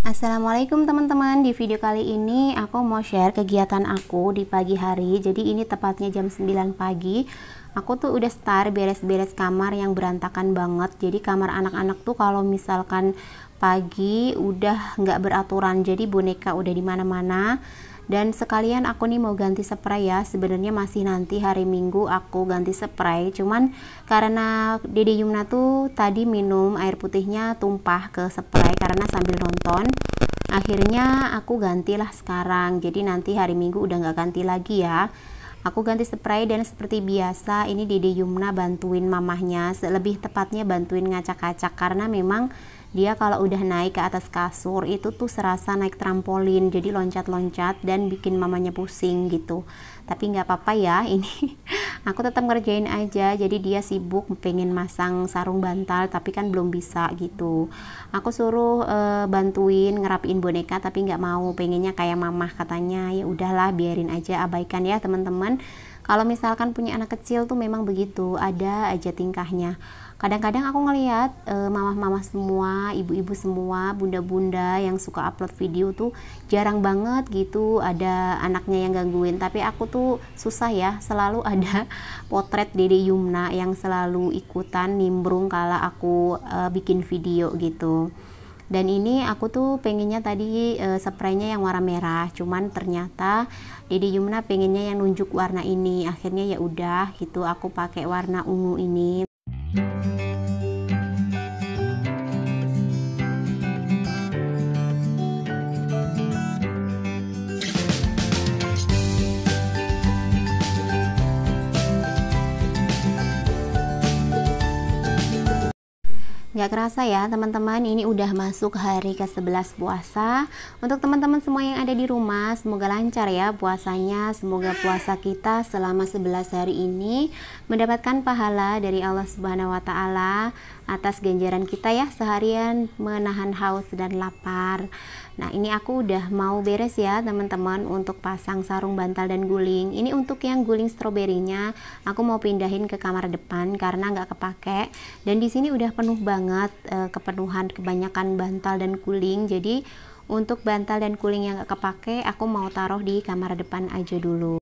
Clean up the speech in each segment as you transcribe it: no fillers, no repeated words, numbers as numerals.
Assalamualaikum teman-teman. Di video kali ini aku mau share kegiatan aku di pagi hari. Jadi ini tepatnya jam 9 pagi. Aku tuh udah start beres-beres kamar yang berantakan banget. Jadi kamar anak-anak tuh kalau misalkan pagi udah nggak beraturan. Jadi boneka udah di mana-mana. Dan sekalian aku nih mau ganti spray ya. Sebenarnya masih nanti hari Minggu aku ganti spray. Cuman karena Dede Yumna tuh tadi minum air putihnya tumpah ke spray karena sambil nonton. Akhirnya aku gantilah sekarang. Jadi nanti hari Minggu udah nggak ganti lagi ya. Aku ganti spray dan seperti biasa ini Dede Yumna bantuin mamahnya. Lebih tepatnya bantuin ngacak-ngacak karena memang dia kalau udah naik ke atas kasur itu tuh serasa naik trampolin, jadi loncat-loncat dan bikin mamanya pusing gitu. Tapi nggak apa-apa ya, ini aku tetap ngerjain aja. Jadi dia sibuk pengen masang sarung bantal tapi kan belum bisa gitu. Aku suruh bantuin ngerapiin boneka tapi nggak mau, pengennya kayak mamah katanya. Ya udahlah biarin aja, abaikan ya teman-teman. Kalau misalkan punya anak kecil tuh memang begitu, ada aja tingkahnya. Kadang-kadang aku ngeliat mamah-mamah semua, ibu-ibu semua, bunda-bunda yang suka upload video tuh jarang banget gitu ada anaknya yang gangguin. Tapi aku tuh susah ya, selalu ada potret Dede Yumna yang selalu ikutan nimbrung kala aku bikin video gitu. Dan ini aku tuh pengennya tadi spraynya yang warna merah, cuman ternyata Dede Yumna pengennya yang nunjuk warna ini. Akhirnya ya udah gitu aku pakai warna ungu ini. Gak kerasa ya teman-teman, ini udah masuk hari ke-11 puasa. Untuk teman-teman semua yang ada di rumah, semoga lancar ya puasanya. Semoga puasa kita selama 11 hari ini mendapatkan pahala dari Allah Subhanahu wa Ta'ala atas ganjaran kita ya seharian menahan haus dan lapar. Nah ini aku udah mau beres ya teman-teman untuk pasang sarung bantal dan guling. Ini untuk yang guling stroberinya aku mau pindahin ke kamar depan karena nggak kepake. Dan di sini udah penuh banget kepenuhan kebanyakan bantal dan guling. Jadi untuk bantal dan guling yang nggak kepake aku mau taruh di kamar depan aja dulu.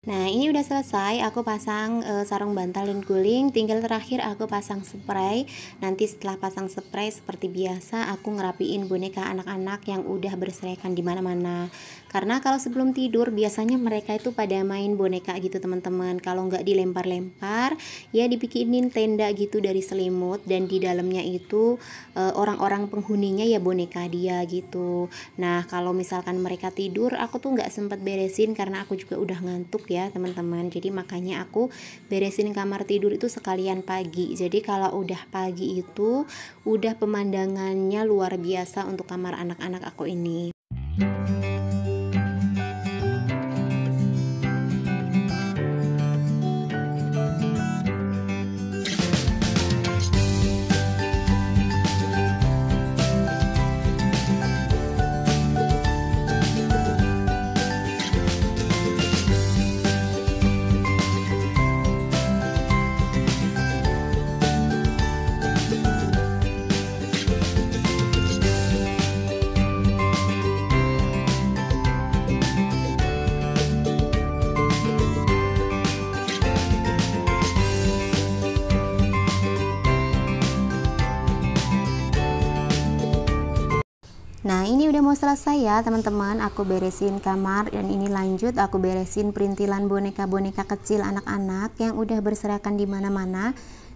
Nah ini udah selesai, aku pasang sarung bantal dan guling. Tinggal terakhir aku pasang spray. Nanti setelah pasang spray seperti biasa aku ngerapiin boneka anak-anak yang udah berserakan di mana-mana. Karena kalau sebelum tidur biasanya mereka itu pada main boneka gitu teman-teman. Kalau nggak dilempar-lempar ya dibikinin tenda gitu dari selimut. Dan di dalamnya itu orang-orang penghuninya ya boneka dia gitu. Nah kalau misalkan mereka tidur aku tuh nggak sempet beresin karena aku juga udah ngantuk ya teman-teman. Jadi makanya aku beresin kamar tidur itu sekalian pagi. Jadi kalau udah pagi itu udah pemandangannya luar biasa untuk kamar anak-anak aku ini. Nah ini udah mau selesai ya teman-teman, aku beresin kamar dan ini lanjut aku beresin perintilan boneka-boneka kecil anak-anak yang udah berserakan di mana-mana.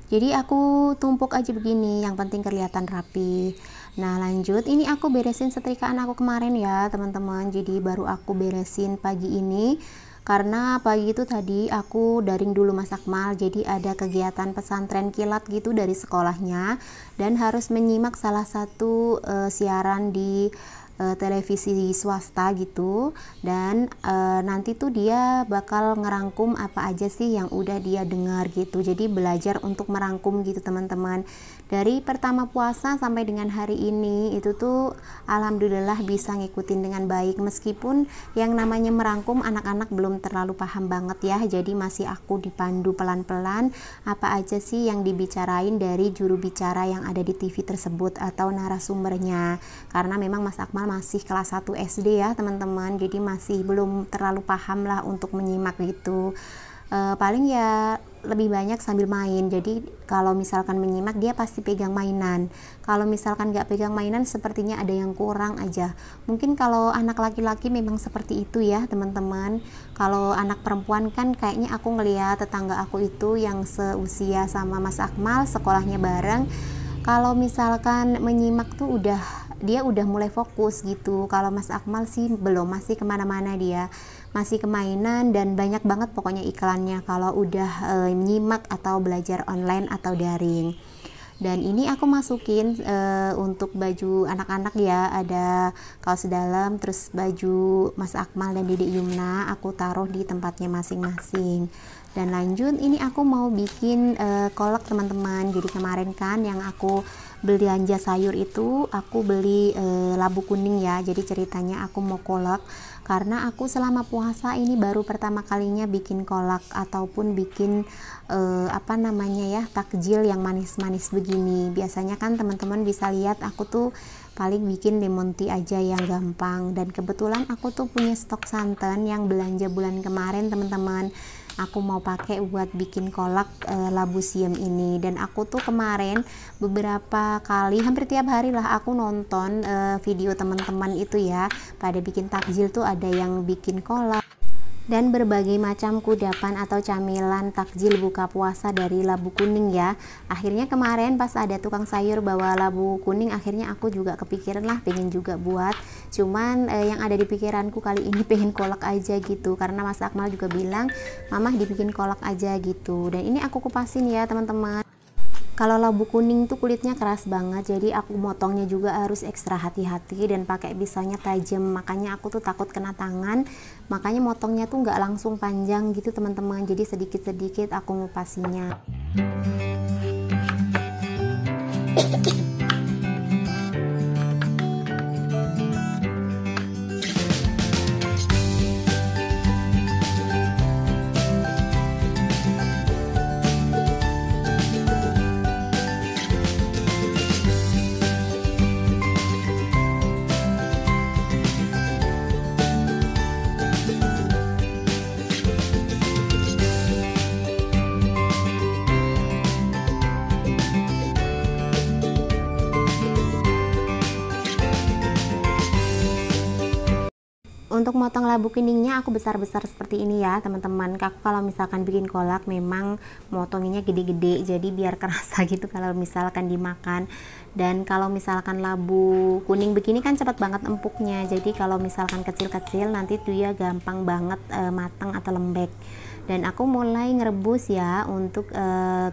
Jadi aku tumpuk aja begini, yang penting kelihatan rapi. Nah lanjut, ini aku beresin setrikaan aku kemarin ya teman-teman. Jadi baru aku beresin pagi ini. Karena pagi itu tadi aku daring dulu masak mal, jadi ada kegiatan pesantren kilat gitu dari sekolahnya dan harus menyimak salah satu siaran di televisi swasta gitu, dan nanti tuh dia bakal ngerangkum apa aja sih yang udah dia dengar gitu. Jadi belajar untuk merangkum gitu teman-teman. Dari pertama puasa sampai dengan hari ini itu tuh alhamdulillah bisa ngikutin dengan baik, meskipun yang namanya merangkum anak-anak belum terlalu paham banget ya. Jadi masih aku dipandu pelan-pelan apa aja sih yang dibicarain dari juru bicara yang ada di TV tersebut atau narasumbernya, karena memang Mas Akmal masih kelas 1 SD ya teman-teman, jadi masih belum terlalu paham lah untuk menyimak gitu. Paling ya lebih banyak sambil main. Jadi kalau misalkan menyimak dia pasti pegang mainan. Kalau misalkan nggak pegang mainan sepertinya ada yang kurang aja. Mungkin kalau anak laki-laki memang seperti itu ya teman-teman. Kalau anak perempuan kan kayaknya aku ngeliat tetangga aku itu yang seusia sama Mas Akmal, sekolahnya bareng. Kalau misalkan menyimak tuh dia udah mulai fokus gitu. Kalau Mas Akmal sih belum, masih kemana-mana dia, masih ke mainan dan banyak banget pokoknya iklannya kalau udah menyimak atau belajar online atau daring. Dan ini aku masukin untuk baju anak-anak ya, ada kaos dalam, terus baju Mas Akmal dan Dedek Yumna aku taruh di tempatnya masing-masing. Dan lanjut ini aku mau bikin kolak teman-teman. Jadi kemarin kan yang aku belanja sayur itu aku beli labu kuning ya. Jadi ceritanya aku mau kolak karena aku selama puasa ini baru pertama kalinya bikin kolak ataupun bikin apa namanya ya, takjil yang manis-manis begini. Biasanya kan teman-teman bisa lihat aku tuh paling bikin lemon tea aja yang gampang, dan kebetulan aku tuh punya stok santan yang belanja bulan kemarin teman-teman. Aku mau pakai buat bikin kolak labu siam ini. Dan aku tuh kemarin beberapa kali, hampir tiap hari lah aku nonton video teman-teman itu ya, pada bikin takjil tuh ada yang bikin kolak dan berbagai macam kudapan atau camilan takjil buka puasa dari labu kuning ya. Akhirnya kemarin pas ada tukang sayur bawa labu kuning, akhirnya aku juga kepikiran lah pengen juga buat. Cuman yang ada di pikiranku kali ini pengen kolak aja gitu, karena Mas Akmal juga bilang mamah dibikin kolak aja gitu. Dan ini aku kupasin ya teman-teman. Kalau labu kuning tuh kulitnya keras banget, jadi aku motongnya juga harus ekstra hati-hati dan pakai pisaunya tajam. Makanya aku tuh takut kena tangan, makanya motongnya tuh nggak langsung panjang gitu teman-teman. Jadi sedikit-sedikit aku ngupasinya. Untuk motong labu kuningnya aku besar-besar seperti ini ya teman-teman. Aku kalau misalkan bikin kolak memang motonginnya gede-gede, jadi biar kerasa gitu kalau misalkan dimakan. Dan kalau misalkan labu kuning begini kan cepat banget empuknya, jadi kalau misalkan kecil-kecil nanti dia gampang banget matang atau lembek. Dan aku mulai ngerebus ya untuk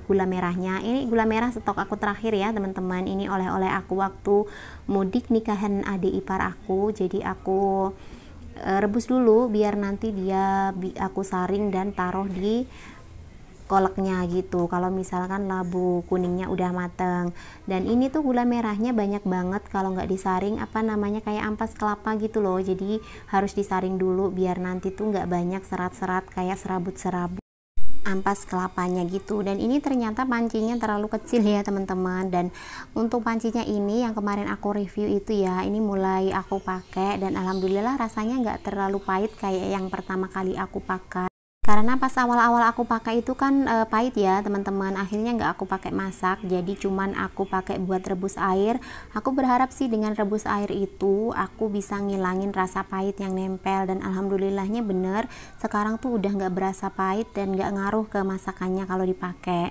gula merahnya. Ini gula merah stok aku terakhir ya teman-teman. Ini oleh-oleh aku waktu mudik nikahan adik ipar aku. Jadi aku rebus dulu biar nanti dia aku saring dan taruh di kolaknya gitu kalau misalkan labu kuningnya udah mateng. Dan ini tuh gula merahnya banyak banget, kalau nggak disaring apa namanya kayak ampas kelapa gitu loh, jadi harus disaring dulu biar nanti tuh nggak banyak serat-serat kayak serabut-serabut ampas kelapanya gitu. Dan ini ternyata pancinya terlalu kecil ya teman-teman. Dan untuk pancinya ini yang kemarin aku review itu ya, ini mulai aku pakai dan alhamdulillah rasanya nggak terlalu pahit kayak yang pertama kali aku pakai. Karena pas awal-awal aku pakai itu kan pahit ya teman-teman, akhirnya nggak aku pakai masak, jadi cuman aku pakai buat rebus air. Aku berharap sih dengan rebus air itu aku bisa ngilangin rasa pahit yang nempel, dan alhamdulillahnya bener, sekarang tuh udah nggak berasa pahit dan nggak ngaruh ke masakannya kalau dipakai.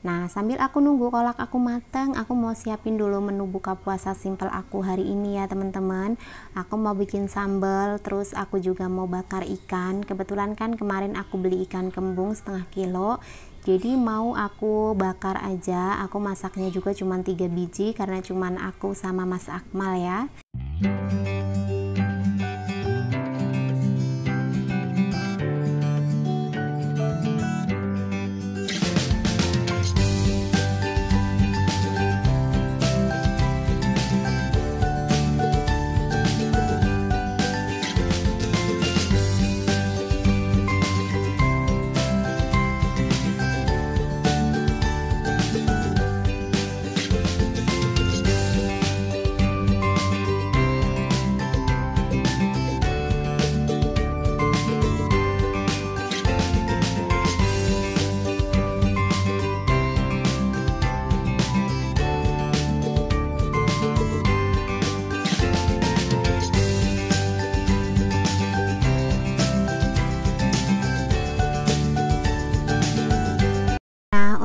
Nah, sambil aku nunggu kolak aku matang, aku mau siapin dulu menu buka puasa simple aku hari ini ya teman-teman. Aku mau bikin sambal, terus aku juga mau bakar ikan. Kebetulan kan kemarin aku beli ikan kembung setengah kilo, jadi mau aku bakar aja. Aku masaknya juga cuma 3 biji karena cuman aku sama Mas Akmal ya.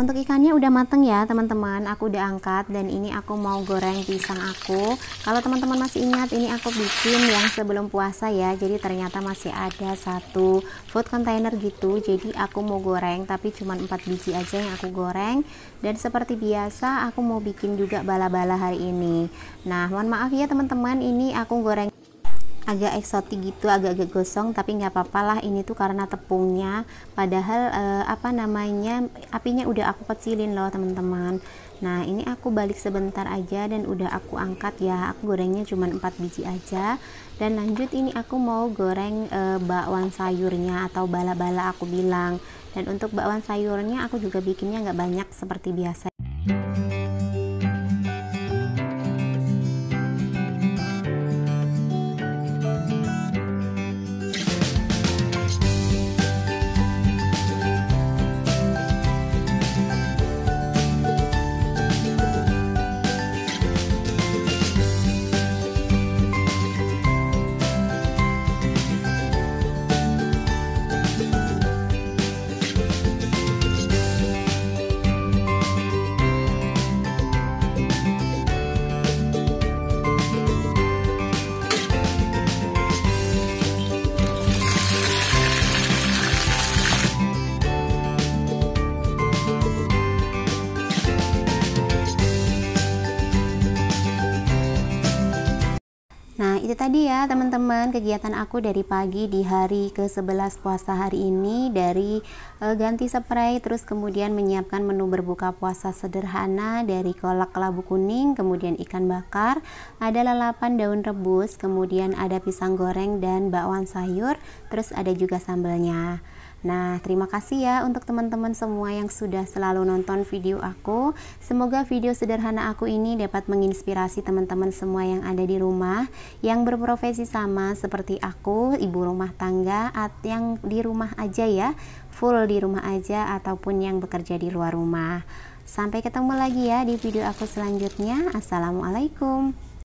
untuk ikannya udah mateng ya teman-teman, aku udah angkat dan ini aku mau goreng pisang aku. Kalau teman-teman masih ingat, ini aku bikin yang sebelum puasa ya, jadi ternyata masih ada satu food container gitu, jadi aku mau goreng tapi cuma 4 biji aja yang aku goreng. Dan seperti biasa aku mau bikin juga bala-bala hari ini. Nah mohon maaf ya teman-teman, ini aku goreng agak eksotik gitu, agak-agak gosong, tapi nggak apa-apa lah, ini tuh karena tepungnya, padahal apinya udah aku kecilin loh teman-teman. Nah ini aku balik sebentar aja dan udah aku angkat ya, aku gorengnya cuma 4 biji aja. Dan lanjut ini aku mau goreng bakwan sayurnya atau bala-bala aku bilang. Dan untuk bakwan sayurnya aku juga bikinnya nggak banyak seperti biasa. Nah itu tadi ya teman-teman kegiatan aku dari pagi di hari ke-11 puasa hari ini, dari ganti spray, terus kemudian menyiapkan menu berbuka puasa sederhana dari kolak kelabu kuning, kemudian ikan bakar, ada lalapan daun rebus, kemudian ada pisang goreng dan bakwan sayur, terus ada juga sambalnya. Nah terima kasih ya untuk teman-teman semua yang sudah selalu nonton video aku. Semoga video sederhana aku ini dapat menginspirasi teman-teman semua yang ada di rumah, yang berprofesi sama seperti aku, ibu rumah tangga, atau yang di rumah aja ya, full di rumah aja, ataupun yang bekerja di luar rumah. Sampai ketemu lagi ya di video aku selanjutnya. Assalamualaikum.